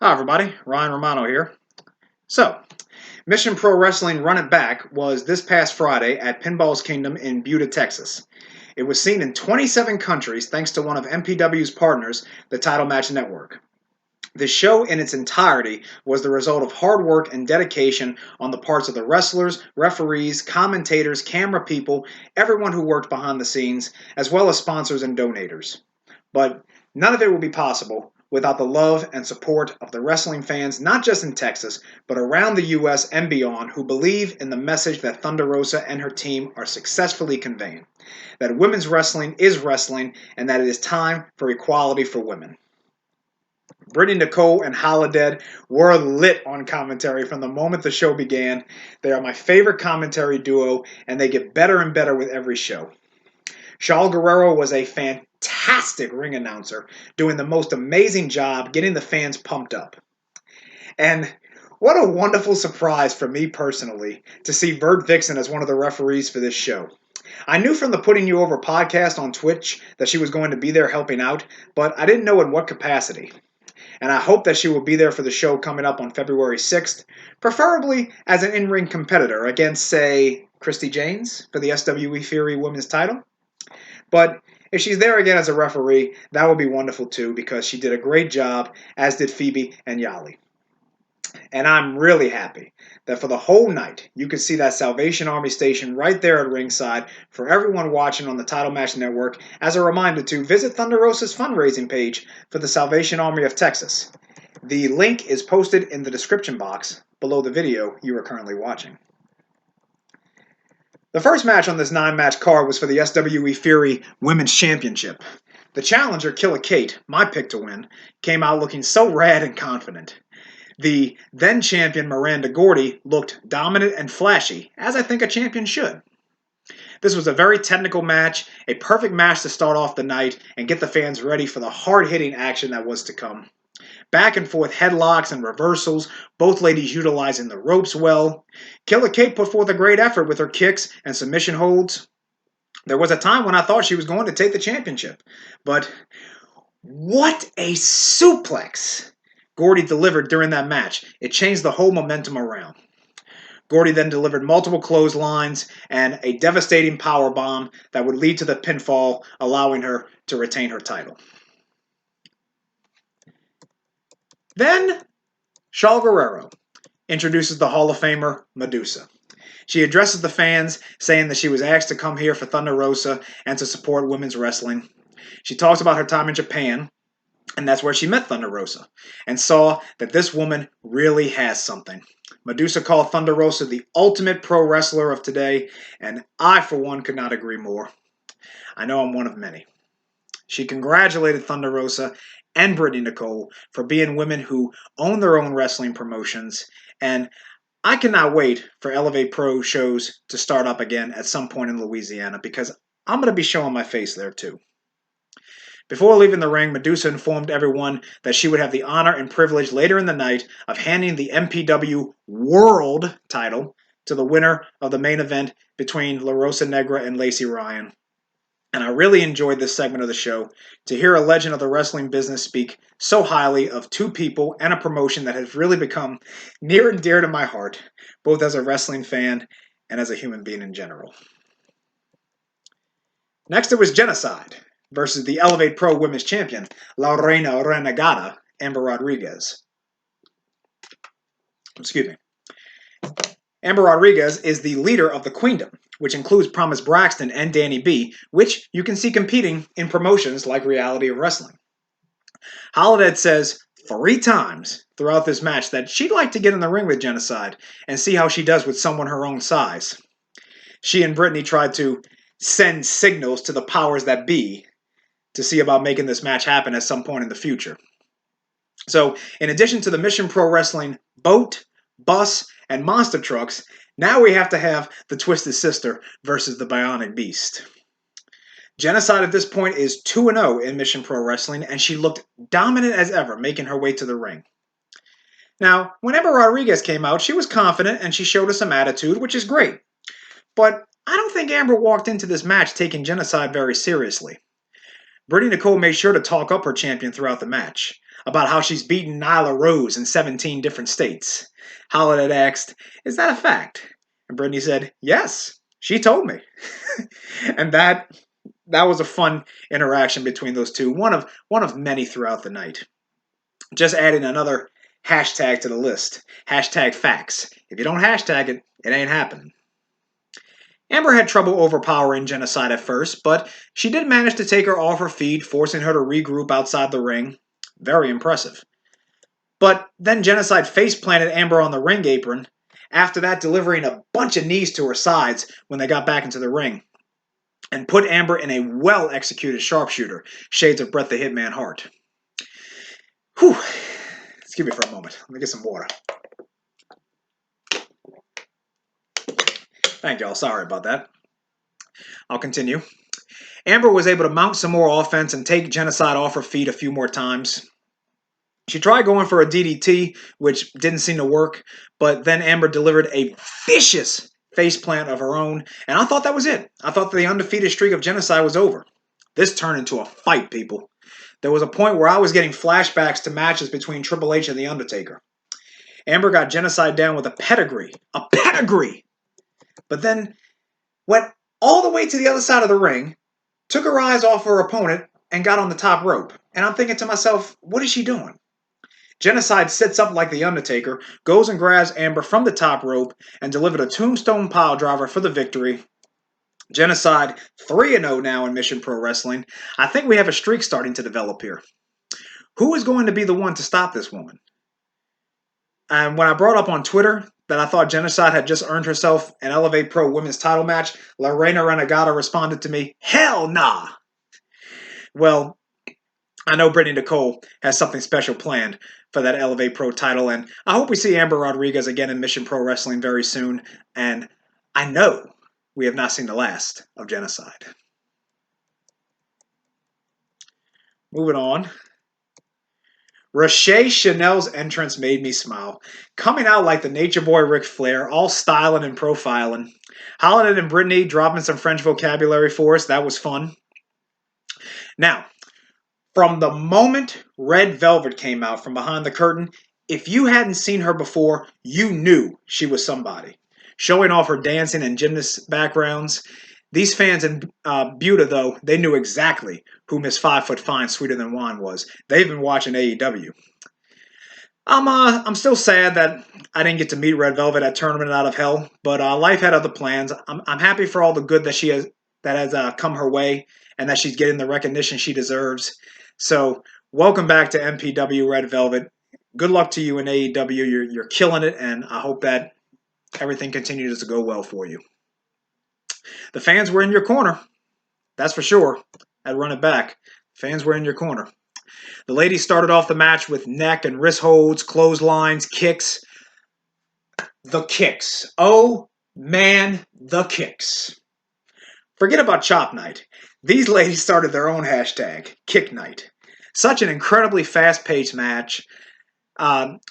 Hi everybody, Ryan Romano here. So, Mission Pro Wrestling Run It Back was this past Friday at Pinball's Kingdom in Buda, Texas. It was seen in 27 countries thanks to one of MPW's partners, the Title Match Network. The show in its entirety was the result of hard work and dedication on the parts of the wrestlers, referees, commentators, camera people, everyone who worked behind the scenes, as well as sponsors and donators. But none of it would be possible without the love and support of the wrestling fans, not just in Texas, but around the U.S. and beyond, who believe in the message that Thunder Rosa and her team are successfully conveying: that women's wrestling is wrestling, and that it is time for equality for women. Brittany Nicole and Holiday were lit on commentary from the moment the show began. They are my favorite commentary duo, and they get better and better with every show. Shaul Guerrero was a fantastic ring announcer, doing the most amazing job getting the fans pumped up. And what a wonderful surprise for me personally to see Vert Vixen as one of the referees for this show. I knew from the Putting You Over podcast on Twitch that she was going to be there helping out, but I didn't know in what capacity. And I hope that she will be there for the show coming up on February 6th, preferably as an in-ring competitor against, say, Christy James for the SWE Fury Women's title. But if she's there again as a referee, that would be wonderful too, because she did a great job, as did Phoebe and Yali. And I'm really happy that for the whole night, you could see that Salvation Army station right there at ringside for everyone watching on the Title Match Network, as a reminder to visit Thunder Rosa's fundraising page for the Salvation Army of Texas. The link is posted in the description box below the video you are currently watching. The first match on this 9-match card was for the SWE Fury Women's Championship. The challenger, Killa Kate, my pick to win, came out looking so rad and confident. The then-champion Miranda Gordy looked dominant and flashy, as I think a champion should. This was a very technical match, a perfect match to start off the night and get the fans ready for the hard-hitting action that was to come. Back and forth headlocks and reversals, both ladies utilizing the ropes well. Killa Kate put forth a great effort with her kicks and submission holds. There was a time when I thought she was going to take the championship, but what a suplex Gordy delivered during that match. It changed the whole momentum around. Gordy then delivered multiple clotheslines and a devastating powerbomb that would lead to the pinfall, allowing her to retain her title. Then, Shaul Guerrero introduces the Hall of Famer, Medusa. She addresses the fans, saying that she was asked to come here for Thunder Rosa and to support women's wrestling. She talks about her time in Japan, and that's where she met Thunder Rosa, and saw that this woman really has something. Medusa called Thunder Rosa the ultimate pro wrestler of today, and I, for one, could not agree more. I know I'm one of many. She congratulated Thunder Rosa and Brittany Nicole for being women who own their own wrestling promotions, and I cannot wait for Elevate Pro shows to start up again at some point in Louisiana, because I'm going to be showing my face there too. Before leaving the ring, Medusa informed everyone that she would have the honor and privilege later in the night of handing the MPW World title to the winner of the main event between La Rosa Negra and Lacey Ryan. And I really enjoyed this segment of the show, to hear a legend of the wrestling business speak so highly of two people and a promotion that has really become near and dear to my heart, both as a wrestling fan and as a human being in general. Next, it was Jennacide versus the Elevate Pro Women's Champion, La Reina Renegada, Amber Rodriguez. Excuse me. Amber Rodriguez is the leader of the Queendom, which includes Promise Braxton and Danny B, which you can see competing in promotions like Reality of Wrestling. Holiday says 3 times throughout this match that she'd like to get in the ring with Jennacide and see how she does with someone her own size. She and Brittany tried to send signals to the powers that be to see about making this match happen at some point in the future. So, in addition to the Mission Pro Wrestling boat, bus, and monster trucks, now we have to have the Twisted Sister versus the Bionic Beast. Jennacide at this point is 2-0 in Mission Pro Wrestling, and she looked dominant as ever, making her way to the ring. Now, whenever Rodriguez came out, she was confident and she showed us some attitude, which is great. But I don't think Amber walked into this match taking Jennacide very seriously. Brittany Nicole made sure to talk up her champion throughout the match. about how she's beaten Nyla Rose in 17 different states. Holland had asked, "Is that a fact?" And Brittany said, "Yes, she told me." And that was a fun interaction between those two. One of many throughout the night. Just adding another hashtag to the list. Hashtag facts. If you don't hashtag it, it ain't happening. Amber had trouble overpowering Jennacide at first, but she did manage to take her off her feet, forcing her to regroup outside the ring. Very impressive. But then Jennacide face-planted Amber on the ring apron, after that delivering a bunch of knees to her sides when they got back into the ring, and put Amber in a well-executed sharpshooter, shades of Bret the Hitman Hart. Whew. Excuse me for a moment. Let me get some water. Thank y'all. Sorry about that. I'll continue. Amber was able to mount some more offense and take Jennacide off her feet a few more times. She tried going for a DDT, which didn't seem to work, but then Amber delivered a vicious faceplant of her own, and I thought that was it. I thought the undefeated streak of Jennacide was over. This turned into a fight, people. There was a point where I was getting flashbacks to matches between Triple H and The Undertaker. Amber got Jennacide down with a pedigree. A pedigree! But then went all the way to the other side of the ring, took her eyes off her opponent, and got on the top rope. And I'm thinking to myself, what is she doing? Jennacide sits up like The Undertaker, goes and grabs Amber from the top rope, and delivered a tombstone piledriver for the victory. Jennacide 3-0 now in Mission Pro Wrestling. I think we have a streak starting to develop here. Who is going to be the one to stop this woman? And when I brought up on Twitter that I thought Jennacide had just earned herself an Elevate Pro women's title match, La Reina Renegada responded to me, "Hell nah!" Well, I know Brittany Nicole has something special planned for that Elevate Pro title, and I hope we see Amber Rodriguez again in Mission Pro Wrestling very soon, and I know we have not seen the last of Jennacide. Moving on. Rache Chanel's entrance made me smile. Coming out like the Nature Boy Ric Flair, all styling and profiling. Holiday and Brittany dropping some French vocabulary for us. That was fun. Now, from the moment Red Velvet came out from behind the curtain, if you hadn't seen her before, you knew she was somebody. Showing off her dancing and gymnast backgrounds. These fans in Buda, though, they knew exactly who Miss 5'5" Fine Sweeter Than Wine was. They've been watching AEW. I'm still sad that I didn't get to meet Red Velvet at Tournament Out of Hell, but life had other plans. I'm happy for all the good that has come her way, and that she's getting the recognition she deserves. So, welcome back to MPW Red Velvet. Good luck to you in AEW. You're killing it, and I hope that everything continues to go well for you. The fans were in your corner. That's for sure. I'd run it back. Fans were in your corner. The ladies started off the match with neck and wrist holds, clotheslines, kicks. The kicks. Oh, man, the kicks. Forget about Chop Night. These ladies started their own hashtag, Kick Night. Such an incredibly fast-paced match.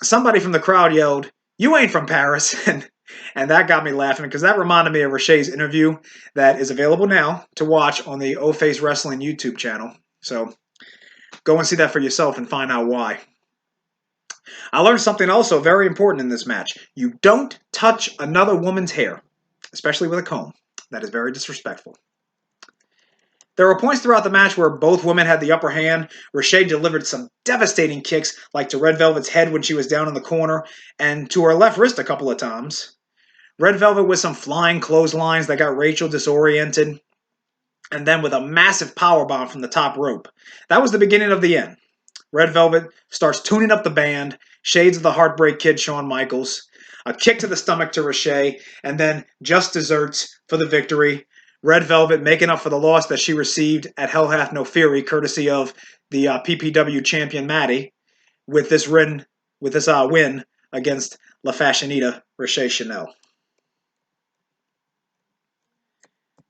Somebody from the crowd yelled, "You ain't from Paris," and that got me laughing because that reminded me of Rache's interview that is available now to watch on the O-Face Wrestling YouTube channel. So go and see that for yourself and find out why. I learned something also very important in this match. You don't touch another woman's hair, especially with a comb. That is very disrespectful. There were points throughout the match where both women had the upper hand. Rache delivered some devastating kicks, like to Red Velvet's head when she was down in the corner, and to her left wrist a couple of times. Red Velvet with some flying clotheslines that got Raychell disoriented, and then with a massive powerbomb from the top rope. That was the beginning of the end. Red Velvet starts tuning up the band, shades of the Heartbreak Kid Shawn Michaels, a kick to the stomach to Rache, and then just desserts for the victory. Red Velvet making up for the loss that she received at Hell Hath No Fury, courtesy of the PPW champion Madi, with this win against La Fashionita Rache Chanel.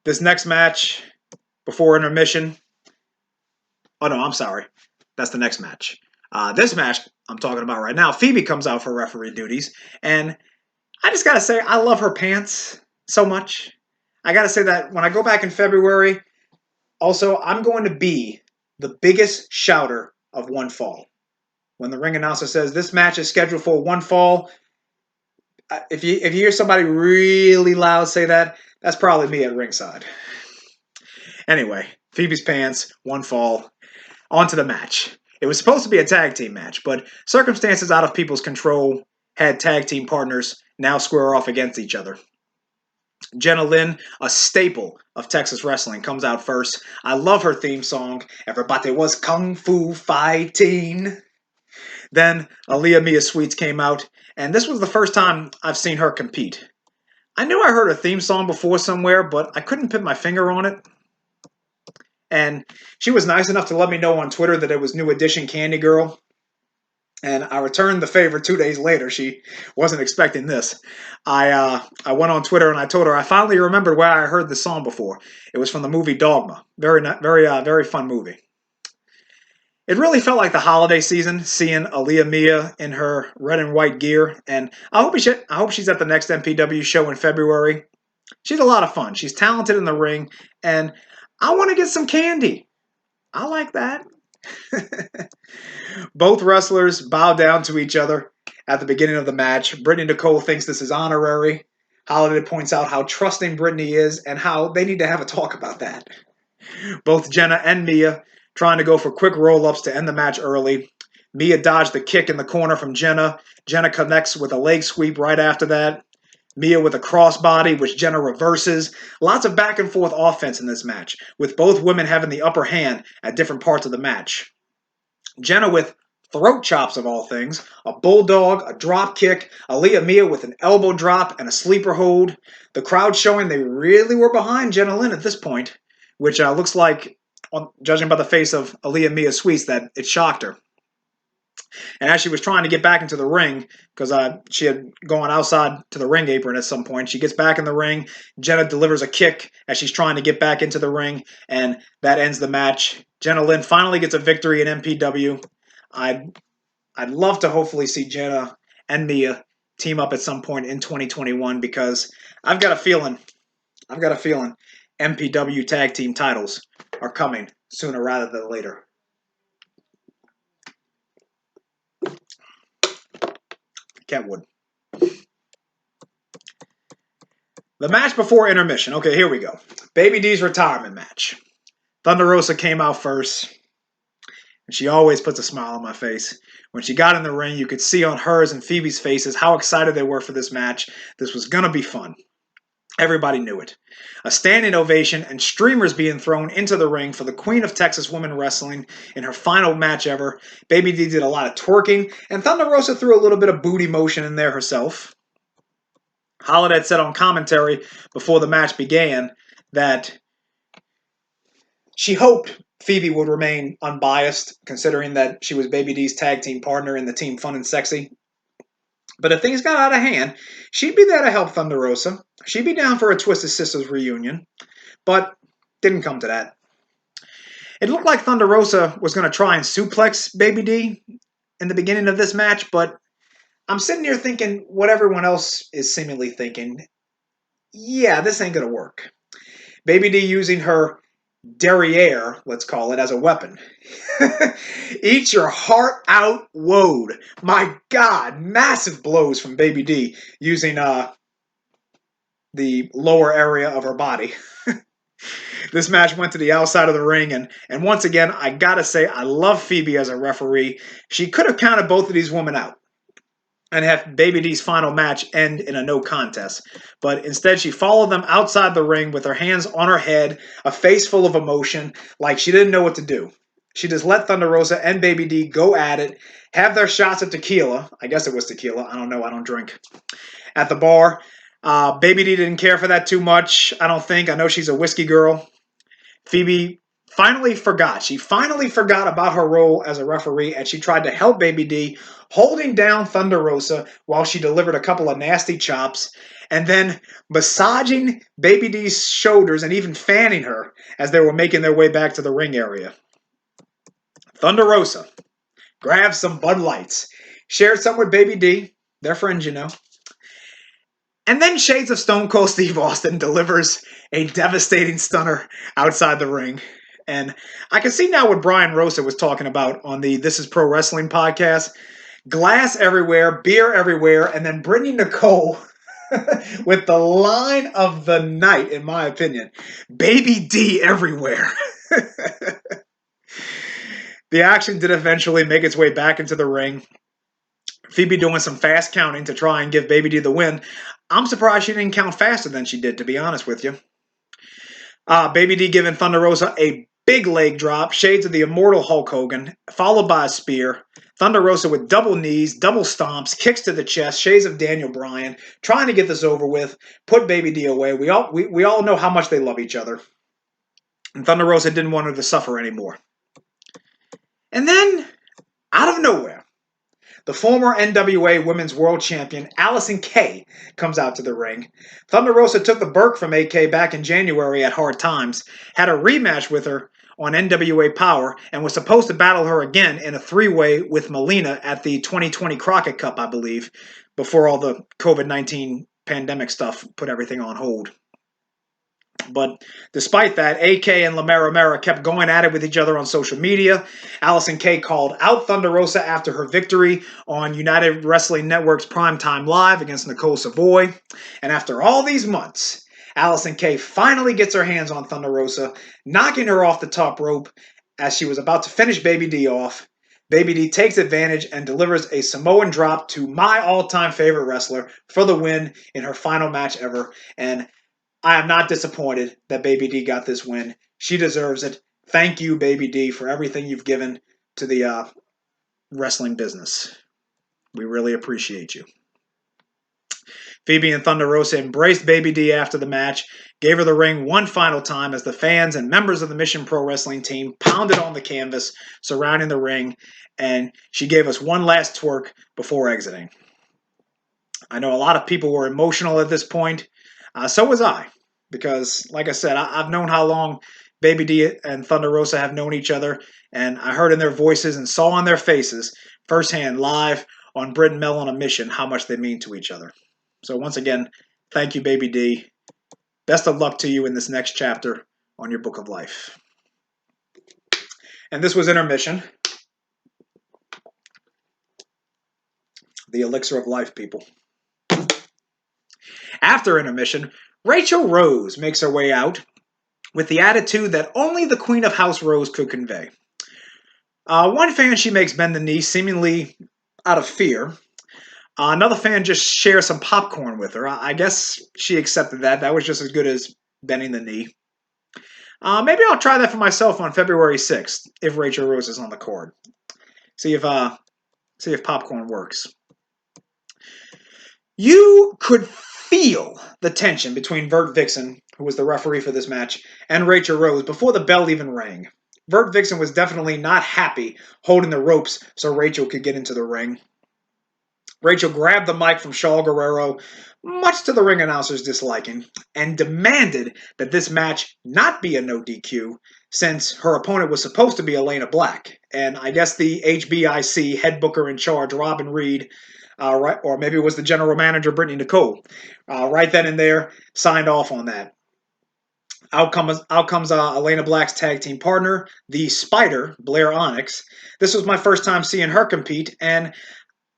This next match, before intermission. Oh no, I'm sorry. That's the next match. This match I'm talking about right now, Phoebe comes out for referee duties, and I just gotta say, I love her pants so much. I gotta say that when I go back in February, also, I'm going to be the biggest shouter of One Fall. when the ring announcer says this match is scheduled for one fall. If you hear somebody really loud say that, that's probably me at ringside. Anyway, Phoebe's pants, one fall. On to the match. It was supposed to be a tag team match, but circumstances out of people's control had tag team partners now square off against each other. Jenna Lynn, a staple of Texas wrestling, comes out first. I love her theme song. Everybody was kung fu fighting. Then Alleyah Mia Sweets came out, and this was the first time I've seen her compete. I knew I heard her theme song before somewhere, but I couldn't put my finger on it. And she was nice enough to let me know on Twitter that it was New Edition Candy Girl. And I returned the favor 2 days later. She wasn't expecting this. I went on Twitter and I told her I finally remembered where I heard the song before. It was from the movie Dogma. Very fun movie. It really felt like the holiday season, seeing Alleyah Mia in her red and white gear. And I hope she's at the next MPW show in February. She's a lot of fun. She's talented in the ring, and I want to get some candy. I like that. Both wrestlers bow down to each other at the beginning of the match. Brittany Nicole thinks this is honorary. Holiday points out how trusting Brittany is and how they need to have a talk about that. Both Jenna and Mia trying to go for quick roll-ups to end the match early. Mia dodged the kick in the corner from Jenna. Jenna connects with a leg sweep right after that. Mia with a crossbody, which Jenna reverses. Lots of back and forth offense in this match, with both women having the upper hand at different parts of the match. Jenna with throat chops of all things, a bulldog, a drop kick, Alleyah Mia with an elbow drop and a sleeper hold. The crowd showing they really were behind Jenna Lynn at this point, which looks like, judging by the face of Alleyah Mia Sweets, that it shocked her. And as she was trying to get back into the ring, because she had gone outside to the ring apron at some point, she gets back in the ring. Jenna delivers a kick as she's trying to get back into the ring, and that ends the match. Jenna Lynn finally gets a victory in MPW. I'd love to hopefully see Jenna and Mia team up at some point in 2021, because I've got a feeling MPW tag team titles are coming sooner rather than later. Kentwood. The match before intermission. Okay, here we go. Baby D's retirement match. Thunder Rosa came out first, and she always puts a smile on my face. When she got in the ring, you could see on hers and Phoebe's faces how excited they were for this match. This was going to be fun. Everybody knew it. A standing ovation and streamers being thrown into the ring for the Queen of Texas Women Wrestling in her final match ever. Baby D did a lot of twerking, and Thunder Rosa threw a little bit of booty motion in there herself. Holiday said on commentary before the match began that she hoped Phoebe would remain unbiased, considering that she was Baby D's tag team partner in the team Fun and Sexy. But if things got out of hand, she'd be there to help Thunder Rosa. She'd be down for a Twisted Sisters reunion, but didn't come to that. It looked like Thunder Rosa was going to try and suplex Baby D in the beginning of this match, but I'm sitting here thinking what everyone else is seemingly thinking. Yeah, this ain't going to work. Baby D using her derriere, let's call it, as a weapon. Eat your heart out, woad. My God, massive blows from Baby D using the lower area of her body. This match went to the outside of the ring, and once again, I gotta say, I love Phoebe as a referee. She could have counted both of these women out and have Baby D's final match end in a no contest. But instead, she followed them outside the ring with her hands on her head, a face full of emotion, like she didn't know what to do. She just let Thunder Rosa and Baby D go at it, have their shots of tequila. I guess it was tequila. I don't know. I don't drink. At the bar. Baby D didn't care for that too much, I don't think. I know she's a whiskey girl. Phoebe finally forgot. She finally forgot about her role as a referee, and she tried to help Baby D, holding down Thunder Rosa while she delivered a couple of nasty chops, and then massaging Baby D's shoulders and even fanning her as they were making their way back to the ring area. Thunder Rosa grabbed some Bud Lights, shared some with Baby D, their friends, you know. And then Shades of Stone Cold Steve Austin delivers a devastating stunner outside the ring. And I can see now what Brian Rosa was talking about on the This Is Pro Wrestling podcast. Glass everywhere, beer everywhere, and then Brittany Nicole with the line of the night, in my opinion. Baby D everywhere. The action did eventually make its way back into the ring. Phoebe doing some fast counting to try and give Baby D the win. I'm surprised she didn't count faster than she did, to be honest with you. Baby D giving Thunder Rosa a big leg drop, shades of the immortal Hulk Hogan, followed by a spear. Thunder Rosa with double knees, double stomps, kicks to the chest, shades of Daniel Bryan, trying to get this over with, put Baby D away. We all know how much they love each other. And Thunder Rosa didn't want her to suffer anymore. And then, out of nowhere, the former NWA Women's World Champion, Allysin Kay, comes out to the ring. Thunder Rosa took the Burke from AK back in January at Hard Times, had a rematch with her on NWA Power, and was supposed to battle her again in a three-way with Melina at the 2020 Crockett Cup, I believe, before all the COVID-19 pandemic stuff put everything on hold. But despite that, AK and Lamera kept going at it with each other on social media. Allysin Kay called out Thunder Rosa after her victory on United Wrestling Network's Primetime Live against Nicole Savoy. And after all these months, Allysin Kay finally gets her hands on Thunder Rosa, knocking her off the top rope as she was about to finish Baby D off. Baby D takes advantage and delivers a Samoan drop to my all-time favorite wrestler for the win in her final match ever. And I am not disappointed that Baby D got this win. She deserves it. Thank you, Baby D, for everything you've given to the wrestling business. We really appreciate you. Phoebe and Thunder Rosa embraced Baby D after the match, gave her the ring one final time as the fans and members of the Mission Pro Wrestling team pounded on the canvas surrounding the ring, and she gave us one last twerk before exiting. I know a lot of people were emotional at this point. So was I, because, like I said, I've known how long Baby D and Thunder Rosa have known each other, and I heard in their voices and saw on their faces firsthand live on Brit and Mel on a Mission how much they mean to each other. So once again, thank you, Baby D. Best of luck to you in this next chapter on your book of life. And this was Intermission. The elixir of life, people. After intermission, Raychell Rose makes her way out with the attitude that only the Queen of House Rose could convey. One fan she makes bend the knee, seemingly out of fear. Another fan just shares some popcorn with her. I guess she accepted that. That was just as good as bending the knee. Maybe I'll try that for myself on February 6th if Raychell Rose is on the card. See if popcorn works. You could feel the tension between Vert Vixen, who was the referee for this match, and Raychell Rose before the bell even rang. Vert Vixen was definitely not happy holding the ropes so Raychell could get into the ring. Raychell grabbed the mic from Shaw Guerrero, much to the ring announcer's disliking, and demanded that this match not be a no DQ, since her opponent was supposed to be Elena Black. And I guess the HBIC head booker in charge, Robin Reed, or maybe it was the general manager, Brittany Nicole, right then and there, signed off on that. Out comes Elena Black's tag team partner, the Spider, Blair Onyx. This was my first time seeing her compete, and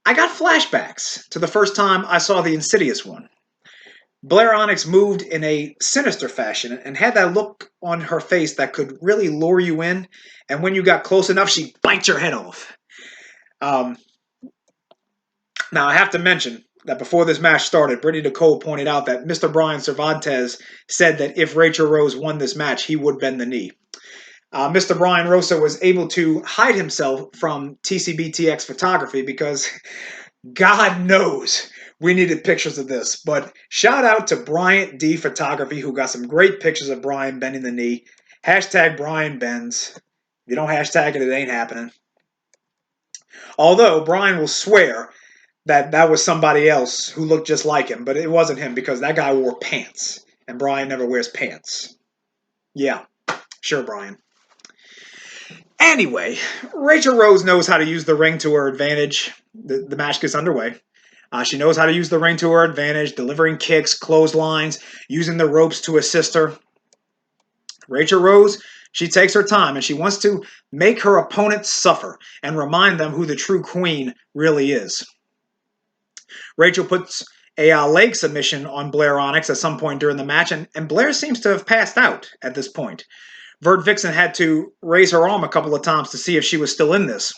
I got flashbacks to the first time I saw the Insidious one. Blair Onyx moved in a sinister fashion and had that look on her face that could really lure you in, and when you got close enough, she'd bite your head off. Now, I have to mention that before this match started, Brittany Nicole pointed out that Mr. Brian Cervantes said that if Raychell Rose won this match, he would bend the knee. Mr. Brian Rosa was able to hide himself from TCBTX photography because God knows we needed pictures of this. But shout out to Bryant D Photography, who got some great pictures of Brian bending the knee. Hashtag Brian Bends. If you don't hashtag it, it ain't happening. Although Brian will swear that was somebody else who looked just like him, but it wasn't him because that guy wore pants, and Brian never wears pants. Yeah, sure, Brian. Anyway, Raychell Rose knows how to use the ring to her advantage. The match gets underway. She knows how to use the ring to her advantage, delivering kicks, clotheslines, using the ropes to assist her. Raychell Rose She takes her time and she wants to make her opponent suffer and remind them who the true queen really is. Raychell puts a leg submission on Blair Onyx at some point during the match, and Blair seems to have passed out at this point. Vert Vixen had to raise her arm a couple of times to see if she was still in this.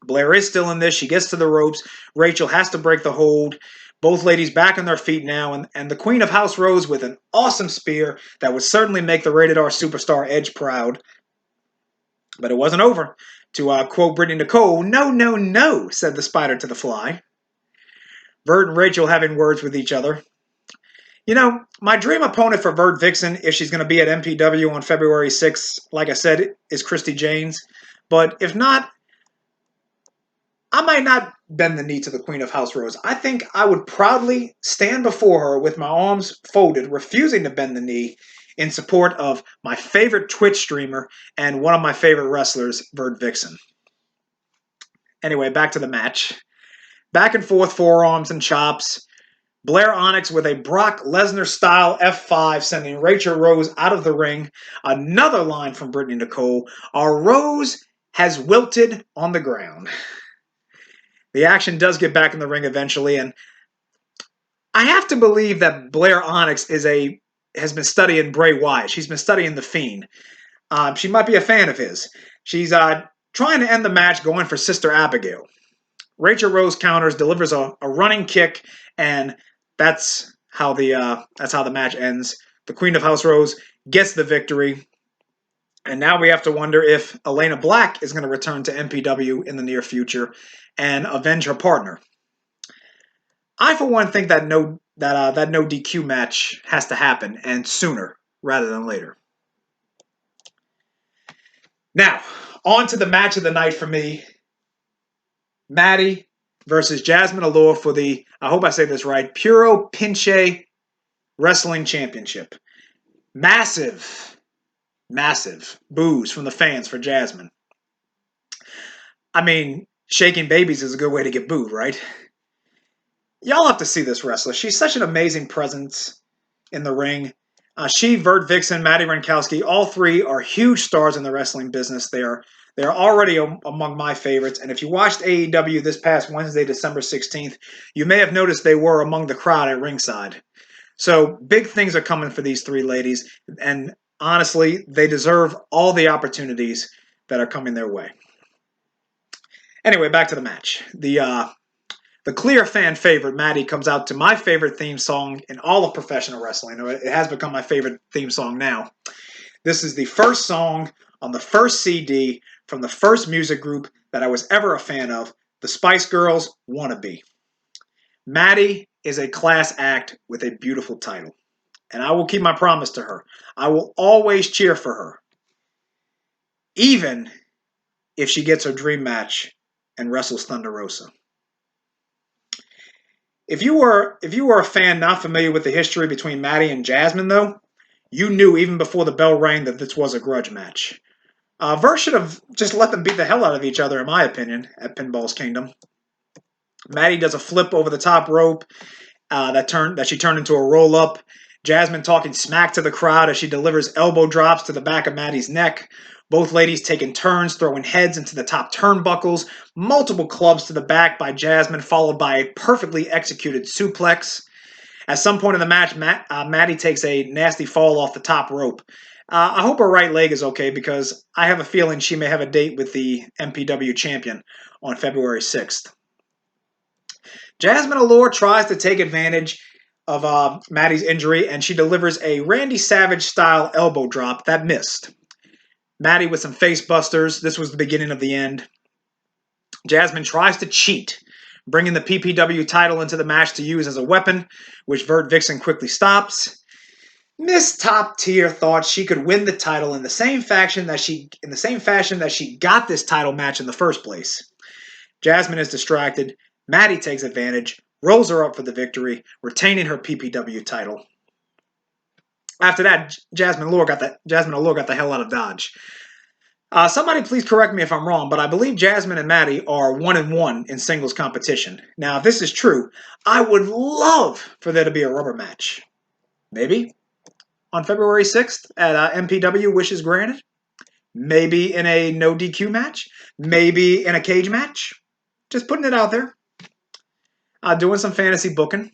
Blair is still in this. She gets to the ropes. Raychell has to break the hold. Both ladies back on their feet now, and the Queen of House Rose with an awesome spear that would certainly make the Rated R superstar Edge proud. But it wasn't over. To quote Brittany Nicole, "No, no, no," said the spider to the fly. Vert and Raychell having words with each other. You know, my dream opponent for Vert Vixen, if she's going to be at MPW on February 6th, like I said, is Christy Janes. But if not, I might not bend the knee to the Queen of House Rose. I think I would proudly stand before her with my arms folded, refusing to bend the knee in support of my favorite Twitch streamer and one of my favorite wrestlers, Vert Vixen. Anyway, back to the match. Back and forth forearms and chops. Blair Onyx with a Brock Lesnar-style F5, sending Rachel Rose out of the ring. Another line from Brittany Nicole. Our Rose has wilted on the ground. The action does get back in the ring eventually, and I have to believe that Blair Onyx has been studying Bray Wyatt. She's been studying The Fiend. She might be a fan of his. She's trying to end the match going for Sister Abigail. Rachel Rose counters, delivers a running kick, and that's how the match ends. The Queen of House Rose gets the victory. And now we have to wonder if Elena Black is going to return to MPW in the near future and avenge her partner. I, for one, think that no DQ match has to happen, and sooner rather than later. Now, on to the match of the night for me. Madi versus Jazmin Allure for the, I hope I say this right, Puro Pinche Wrestling Championship. Massive boos from the fans for Jazmin. I mean, shaking babies is a good way to get booed, right? Y'all have to see this wrestler. She's such an amazing presence in the ring. She, Vert Vixen, Madi Rankowski, all three are huge stars in the wrestling business. They're already among my favorites. And if you watched AEW this past Wednesday, December 16th, you may have noticed they were among the crowd at ringside. So big things are coming for these three ladies. And honestly, they deserve all the opportunities that are coming their way. Anyway, back to the match. The clear fan favorite, Madi, comes out to my favorite theme song in all of professional wrestling. It has become my favorite theme song now. This is the first song on the first CD from the first music group that I was ever a fan of, the Spice Girls Wannabe. Madi is a class act with a beautiful title, and I will keep my promise to her. I will always cheer for her, even if she gets her dream match and wrestles Thunder Rosa. If you were a fan not familiar with the history between Madi and Jazmin, though, you knew even before the bell rang that this was a grudge match. Vert should have just let them beat the hell out of each other, in my opinion, at Pinball's Kingdom. Madi does a flip over the top rope that she turned into a roll-up. Jazmin talking smack to the crowd as she delivers elbow drops to the back of Madi's neck. Both ladies taking turns, throwing heads into the top turnbuckles. Multiple clubs to the back by Jazmin, followed by a perfectly executed suplex. At some point in the match, Madi takes a nasty fall off the top rope. I hope her right leg is okay because I have a feeling she may have a date with the MPW champion on February 6th. Jazmin Allure tries to take advantage of Madi's injury, and she delivers a Randy Savage-style elbow drop that missed. Madi with some face busters. This was the beginning of the end. Jazmin tries to cheat, bringing the PPW title into the match to use as a weapon, which Vert Vixen quickly stops. Miss Top Tier thought she could win the title in the same fashion that she got this title match in the first place. Jazmin is distracted. Madi takes advantage, rolls her up for the victory, retaining her PPW title. After that, Jazmin Allure got the hell out of Dodge. Somebody please correct me if I'm wrong, but I believe Jazmin and Madi are 1-1 in singles competition. Now, if this is true, I would love for there to be a rubber match. Maybe? on February 6th at MPW, wishes granted. Maybe in a no DQ match. Maybe in a cage match. Just putting it out there. Doing some fantasy booking.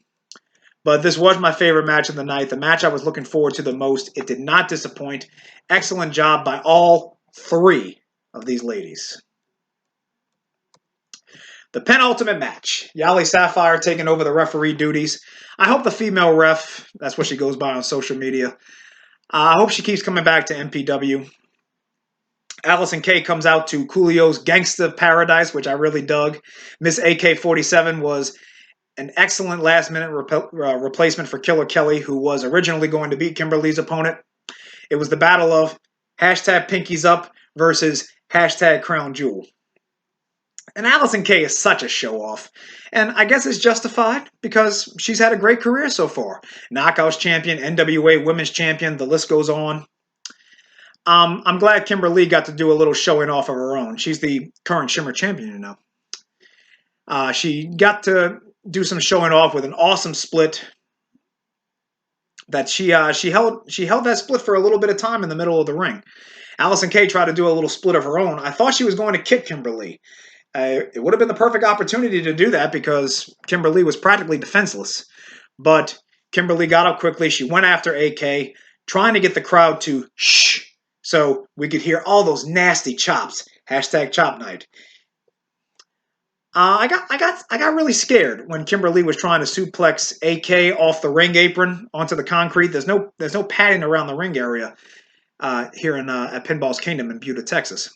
But this was my favorite match of the night. The match I was looking forward to the most. It did not disappoint. Excellent job by all three of these ladies. The penultimate match. Yali Sapphire taking over the referee duties. I hope the female ref, that's what she goes by on social media, I hope she keeps coming back to MPW. Allysin Kay comes out to Coolio's Gangsta Paradise, which I really dug. Miss AK-47 was an excellent last-minute replacement for Killer Kelly, who was originally going to beat Kimber Lee's opponent. It was the battle of hashtag Pinkies Up versus hashtag Crown Jewel. And Allysin Kay is such a show-off. And I guess it's justified because she's had a great career so far. Knockouts champion, NWA Women's champion, the list goes on. I'm glad Kimber Lee got to do a little showing off of her own. She's the current Shimmer champion, you know. She got to do some showing off with an awesome split that she held that split for a little bit of time in the middle of the ring. Allysin Kay tried to do a little split of her own. I thought she was going to kick Kimber Lee. It would have been the perfect opportunity to do that because Kimber Lee was practically defenseless. But Kimber Lee got up quickly. She went after AK, trying to get the crowd to shh, so we could hear all those nasty chops. Hashtag chop night. I got really scared when Kimber Lee was trying to suplex AK off the ring apron onto the concrete. There's no padding around the ring area here at Pinball's Kingdom in Buda, Texas.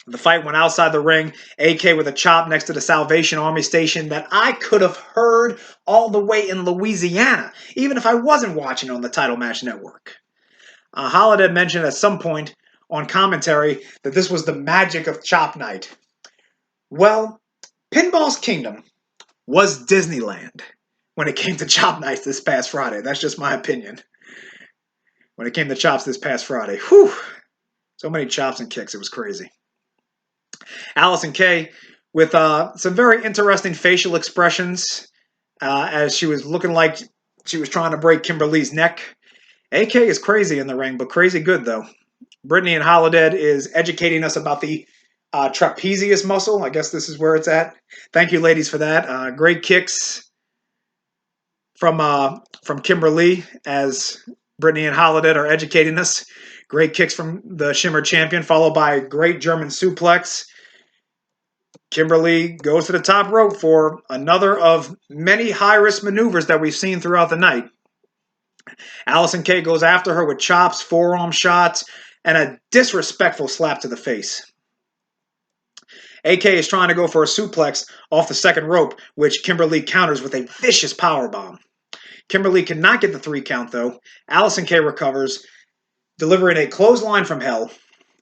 The fight went outside the ring. AK with a chop next to the Salvation Army station that I could have heard all the way in Louisiana, even if I wasn't watching on the Title Match Network. Holiday mentioned at some point on commentary that this was the magic of Chop Night. Well, Pinball's Kingdom was Disneyland when it came to Chop Nights this past Friday. That's just my opinion. When it came to chops this past Friday. Whew! So many chops and kicks. It was crazy. Allysin Kay with some very interesting facial expressions as she was looking like she was trying to break Kimber Lee's neck. AK is crazy in the ring, but crazy good, though. Brittany and Holiday is educating us about the trapezius muscle. I guess this is where it's at. Thank you, ladies, for that. Great kicks from Kimber Lee as Brittany and Holiday are educating us. Great kicks from the Shimmer champion, followed by a great German suplex. Kimber Lee goes to the top rope for another of many high-risk maneuvers that we've seen throughout the night. Allysin Kay goes after her with chops, forearm shots, and a disrespectful slap to the face. AK is trying to go for a suplex off the second rope, which Kimber Lee counters with a vicious powerbomb. Kimber Lee cannot get the 3 count, though. Allysin Kay recovers, delivering a clothesline from hell,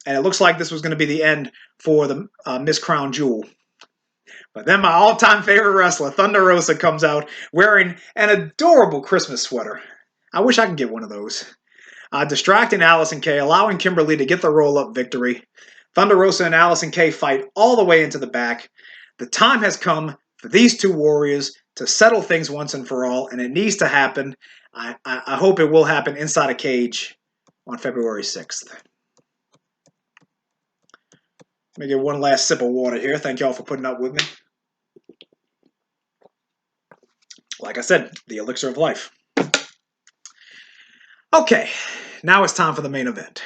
and it looks like this was going to be the end for the Miss Crown Jewel. But then my all-time favorite wrestler, Thunder Rosa, comes out wearing an adorable Christmas sweater. I wish I could get one of those. Distracting Allysin Kay, allowing Kimber Lee to get the roll-up victory. Thunder Rosa and Allysin Kay fight all the way into the back. The time has come for these two warriors to settle things once and for all, and it needs to happen. I hope it will happen inside a cage on February 6th. Let me get one last sip of water here. Thank y'all for putting up with me. Like I said, the elixir of life. Okay, now it's time for the main event.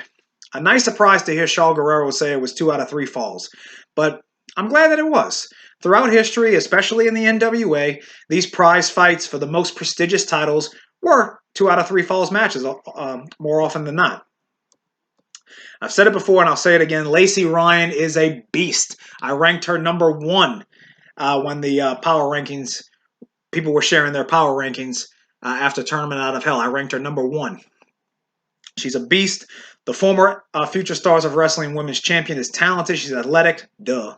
A nice surprise to hear Shaul Guerrero say it was 2 out of 3 falls, but I'm glad that it was. Throughout history, especially in the NWA, these prize fights for the most prestigious titles were 2 out of 3 falls matches more often than not. I've said it before and I'll say it again. Lacey Ryan is a beast. I ranked her number 1 when the power rankings, people were sharing their power rankings after Tournament Out of Hell. I ranked her number 1. She's a beast. The former Future Stars of Wrestling Women's Champion is talented. She's athletic. Duh.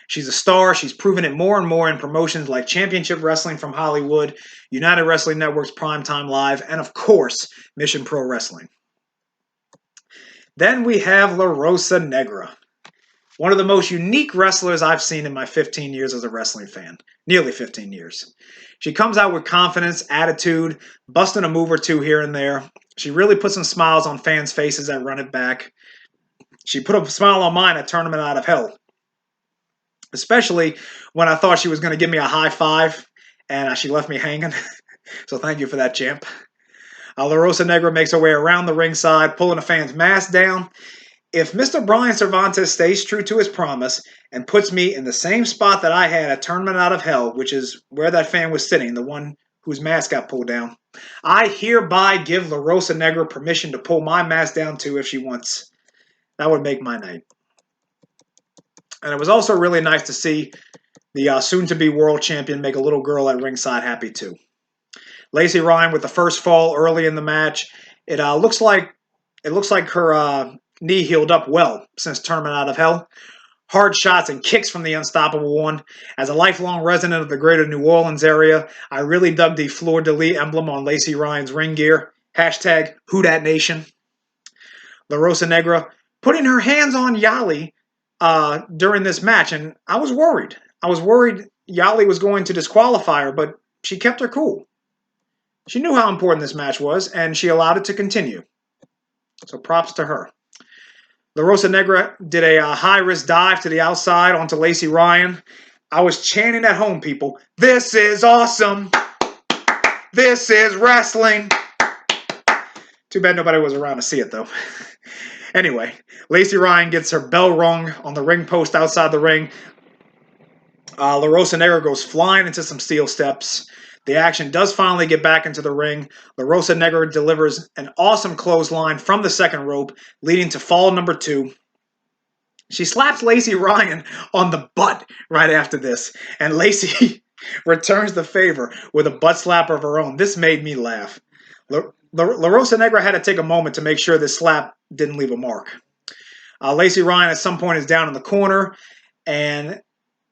She's a star. She's proven it more and more in promotions like Championship Wrestling from Hollywood, United Wrestling Network's Primetime Live, and of course, Mission Pro Wrestling. Then we have La Rosa Negra. One of the most unique wrestlers I've seen in my 15 years as a wrestling fan. Nearly 15 years. She comes out with confidence, attitude, busting a move or two here and there. She really put some smiles on fans' faces that run it back. She put a smile on mine at Tournament Out of Hell. Especially when I thought she was going to give me a high five, and she left me hanging. So thank you for that, champ. La Rosa Negra makes her way around the ringside, pulling a fan's mask down. If Mr. Brian Cervantes stays true to his promise and puts me in the same spot that I had at Tournament Out of Hell, which is where that fan was sitting, the one whose mask got pulled down, I hereby give La Rosa Negra permission to pull my mask down too if she wants. That would make my night. And it was also really nice to see the soon-to-be world champion make a little girl at ringside happy too. Lacey Ryan with the first fall early in the match. It looks like her knee healed up well since Tournament Out of Hell. Hard shots and kicks from the Unstoppable One. As a lifelong resident of the greater New Orleans area, I really dug the fleur-de-lis emblem on Lacey Ryan's ring gear. Hashtag #WhoDatNation. La Rosa Negra putting her hands on Yali during this match, and I was worried. I was worried Yali was going to disqualify her, but she kept her cool. She knew how important this match was, and she allowed it to continue. So props to her. La Rosa Negra did a high-risk dive to the outside onto Lacey Ryan. I was chanting at home, people. This is awesome. This is wrestling. Too bad nobody was around to see it, though. Anyway, Lacey Ryan gets her bell rung on the ring post outside the ring. La Rosa Negra goes flying into some steel steps. The action does finally get back into the ring. La Rosa Negra delivers an awesome clothesline from the second rope, leading to fall number 2. She slaps Lacey Ryan on the butt right after this, and Lacey returns the favor with a butt slap of her own. This made me laugh. La Rosa Negra had to take a moment to make sure this slap didn't leave a mark. Lacey Ryan at some point is down in the corner, and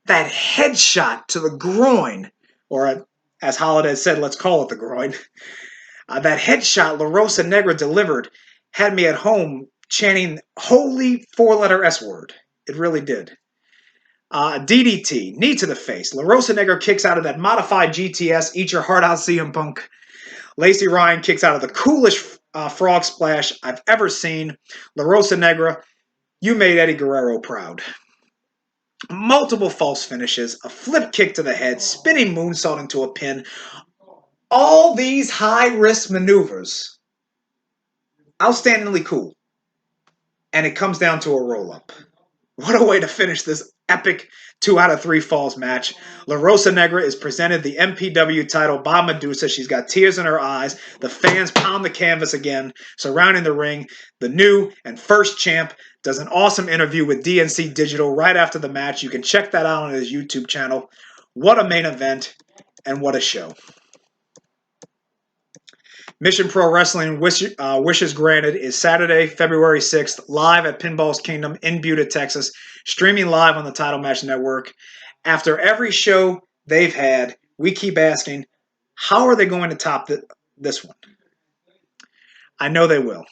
that headshot to the groin, or as Holiday said, let's call it the groin. That headshot La Rosa Negra delivered had me at home chanting holy 4-letter S word. It really did. DDT, knee to the face. La Rosa Negra kicks out of that modified GTS, eat your heart out CM Punk. Lacey Ryan kicks out of the coolest frog splash I've ever seen. La Rosa Negra, you made Eddie Guerrero proud. Multiple false finishes, a flip kick to the head, spinning moonsault into a pin. All these high-risk maneuvers. Outstandingly cool. And it comes down to a roll-up. What a way to finish this epic 2 out of 3 falls match. La Rosa Negra is presented the MPW title by Medusa. She's got tears in her eyes. The fans pound the canvas again, surrounding the ring. The new and first champ does an awesome interview with DNC Digital right after the match. You can check that out on his YouTube channel. What a main event, and what a show. Mission Pro Wrestling Wishes Granted is Saturday, February 6th, live at Pinball's Kingdom in Buda, Texas, streaming live on the Title Match Network. After every show they've had, we keep asking, how are they going to top this one? I know they will.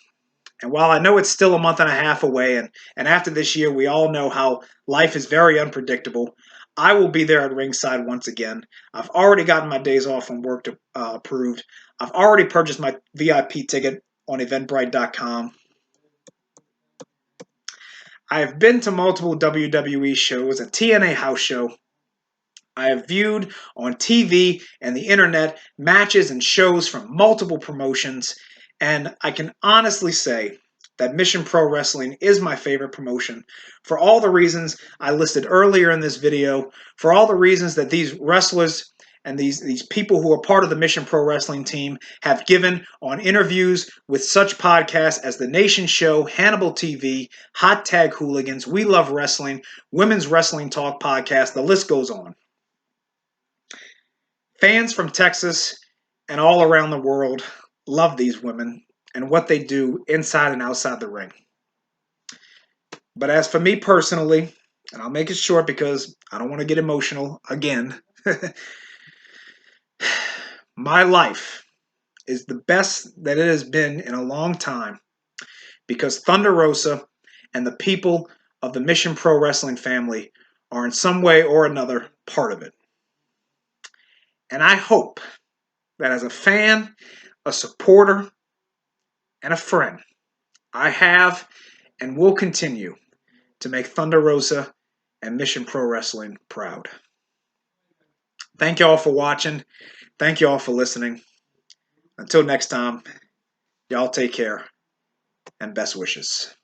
And while I know it's still a month and a half away, and after this year, we all know how life is very unpredictable, I will be there at ringside once again. I've already gotten my days off from work approved. I've already purchased my VIP ticket on Eventbrite.com. I have been to multiple WWE shows, a TNA house show. I have viewed on TV and the internet matches and shows from multiple promotions, and I can honestly say that Mission Pro Wrestling is my favorite promotion for all the reasons I listed earlier in this video, for all the reasons that these wrestlers and these people who are part of the Mission Pro Wrestling team have given on interviews with such podcasts as The Nation Show, Hannibal TV, Hot Tag Hooligans, We Love Wrestling, Women's Wrestling Talk Podcast, the list goes on. Fans from Texas and all around the world love these women and what they do inside and outside the ring. But as for me personally, and I'll make it short because I don't want to get emotional again, my life is the best that it has been in a long time because Thunder Rosa and the people of the Mission Pro Wrestling family are in some way or another part of it. And I hope that as a fan, a supporter, and a friend, I have and will continue to make Thunder Rosa and Mission Pro Wrestling proud. Thank you all for watching. Thank you all for listening. Until next time, y'all take care and best wishes.